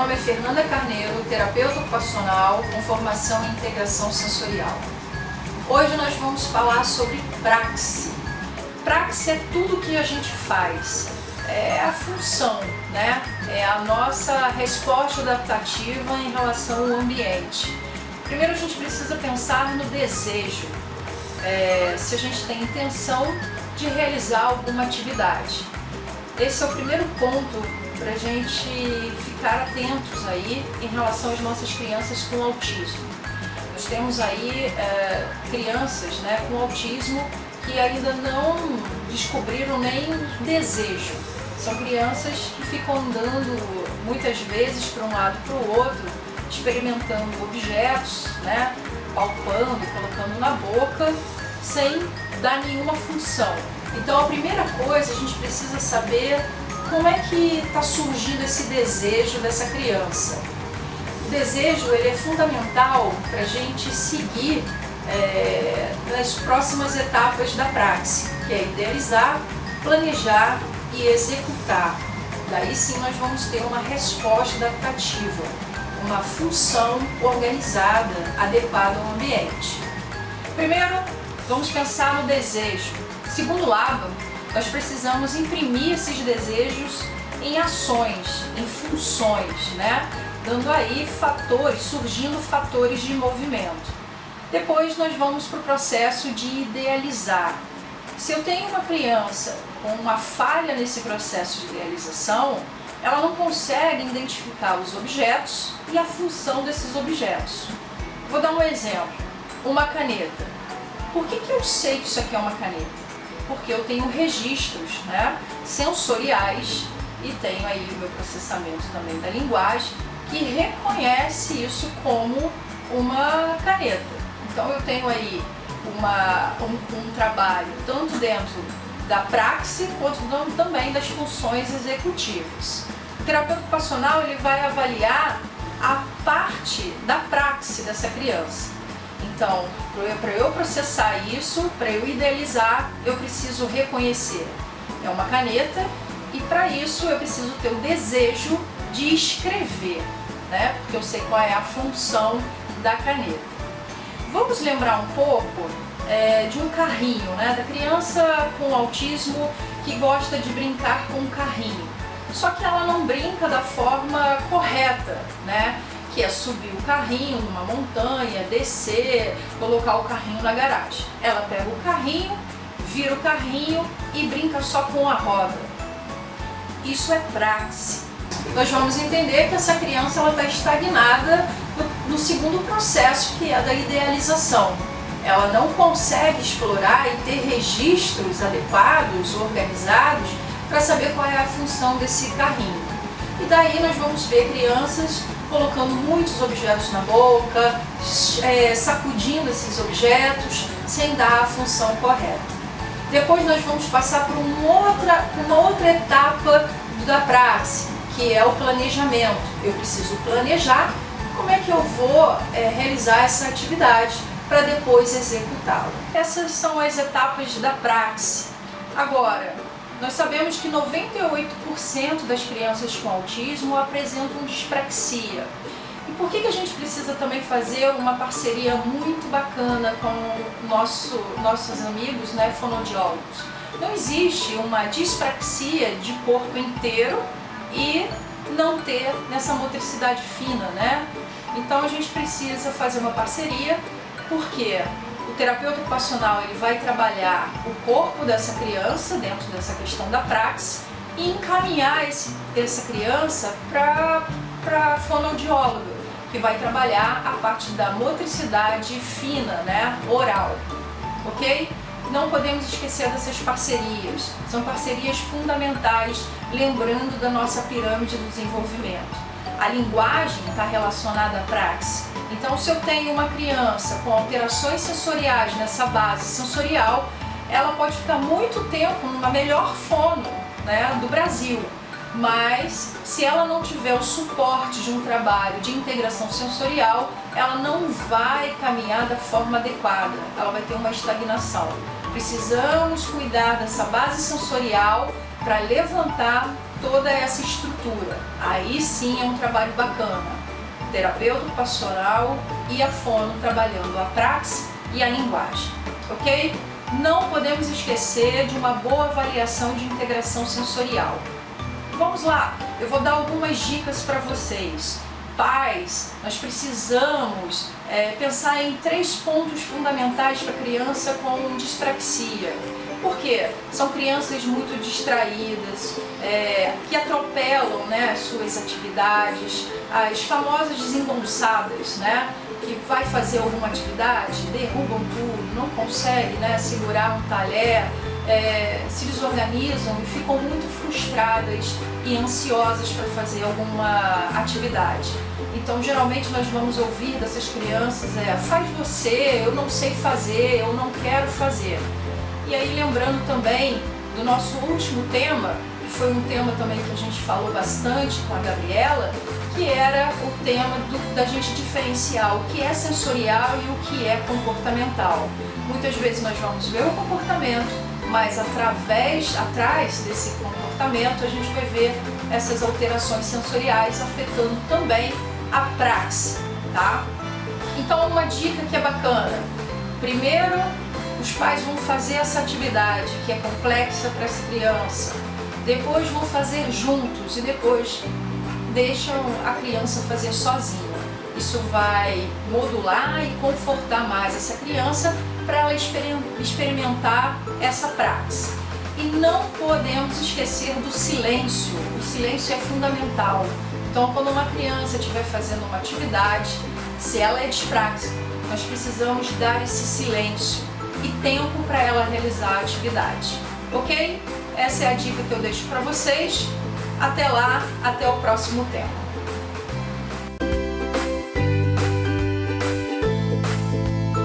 nome é Fernanda Carneiro, terapeuta ocupacional com formação em integração sensorial. Hoje nós vamos falar sobre praxe. Praxe é tudo que a gente faz, é a função, né? É a nossa resposta adaptativa em relação ao ambiente. Primeiro a gente precisa pensar no desejo, se a gente tem intenção de realizar alguma atividade. Esse é o primeiro ponto para a gente ficar atentos aí em relação às nossas crianças com autismo. Nós temos aí crianças, né, com autismo que ainda não descobriram nem desejo. São crianças que ficam andando muitas vezes para um lado e para o outro, experimentando objetos, né, palpando, colocando na boca, sem dar nenhuma função. Então a primeira coisa, a gente precisa saber como é que está surgindo esse desejo dessa criança. O desejo ele é fundamental para a gente seguir nas próximas etapas da praxe, que é idealizar, planejar e executar. Daí sim nós vamos ter uma resposta adaptativa, uma função organizada, adequada ao ambiente. Primeiro, vamos pensar no desejo. Segundo Laban, nós precisamos imprimir esses desejos em ações, em funções, né? Dando aí surgindo fatores de movimento. Depois nós vamos para o processo de idealizar. Se eu tenho uma criança com uma falha nesse processo de idealização, ela não consegue identificar os objetos e a função desses objetos. Vou dar um exemplo, uma caneta. Por que eu sei que isso aqui é uma caneta? Porque eu tenho registros, né, sensoriais e tenho aí o meu processamento também da linguagem que reconhece isso como uma caneta. Então eu tenho aí um trabalho tanto dentro da praxe quanto também das funções executivas. O terapeuta ocupacional ele vai avaliar a parte da praxe dessa criança. Então, para eu processar isso, para eu idealizar, eu preciso reconhecer. É uma caneta e para isso eu preciso ter o desejo de escrever, né? Porque eu sei qual é a função da caneta. Vamos lembrar um pouco de um carrinho, né? Da criança com autismo que gosta de brincar com um carrinho. Só que ela não brinca da forma correta, né? Que é subir o carrinho numa montanha, descer, colocar o carrinho na garagem. Ela pega o carrinho, vira o carrinho e brinca só com a roda. Isso é praxe. Nós vamos entender que essa criança está estagnada no segundo processo, que é da idealização. Ela não consegue explorar e ter registros adequados, organizados, para saber qual é a função desse carrinho. E daí nós vamos ver crianças colocando muitos objetos na boca, sacudindo esses objetos sem dar a função correta. Depois nós vamos passar por uma outra etapa da praxe, que é o planejamento. Eu preciso planejar como é que eu vou realizar essa atividade para depois executá-la. Essas são as etapas da praxe. Agora, nós sabemos que 98% das crianças com autismo apresentam dispraxia. E por que a gente precisa também fazer uma parceria muito bacana com nossos amigos, né, fonoaudiólogos? Não existe uma dispraxia de corpo inteiro e não ter nessa motricidade fina, né? Então a gente precisa fazer uma parceria, porque o terapeuta ocupacional ele vai trabalhar o corpo dessa criança dentro dessa questão da praxe e encaminhar essa criança para a fonoaudióloga, que vai trabalhar a parte da motricidade fina, né, oral, ok? Não podemos esquecer dessas parcerias, são parcerias fundamentais, lembrando da nossa pirâmide do desenvolvimento. A linguagem está relacionada à praxe. Então, se eu tenho uma criança com alterações sensoriais nessa base sensorial, ela pode ficar muito tempo numa melhor fono, né, do Brasil. Mas, se ela não tiver o suporte de um trabalho de integração sensorial, ela não vai caminhar da forma adequada, ela vai ter uma estagnação. Precisamos cuidar dessa base sensorial para levantar toda essa estrutura. Aí sim é um trabalho bacana. O terapeuta ocupacional e a fono trabalhando a praxis e a linguagem, ok? Não podemos esquecer de uma boa avaliação de integração sensorial. Vamos lá, eu vou dar algumas dicas para vocês. Pais, nós precisamos pensar em 3 pontos fundamentais para criança com dispraxia. Por quê? São crianças muito distraídas, que atropelam, né, suas atividades, as famosas desengonçadas, né, que vai fazer alguma atividade, derrubam tudo, não conseguem, né, segurar um talher, se desorganizam e ficam muito frustradas e ansiosas para fazer alguma atividade. Então, geralmente nós vamos ouvir dessas crianças, faz você, eu não sei fazer, eu não quero fazer. E aí, lembrando também do nosso último tema, que foi um tema também que a gente falou bastante com a Gabriela, que era o tema da gente diferenciar o que é sensorial e o que é comportamental. Muitas vezes nós vamos ver o comportamento, mas atrás desse comportamento a gente vai ver essas alterações sensoriais afetando também a praxis, tá? Então, uma dica que é bacana: primeiro, os pais vão fazer essa atividade que é complexa para essa criança, depois vão fazer juntos e depois deixam a criança fazer sozinha. Isso vai modular e confortar mais essa criança para ela experimentar essa praxis. E não podemos esquecer do silêncio. O silêncio é fundamental. Então, quando uma criança estiver fazendo uma atividade, se ela é dispráxica, nós precisamos dar esse silêncio e tempo para ela realizar a atividade, ok? Essa é a dica que eu deixo para vocês. Até lá, até o próximo tema.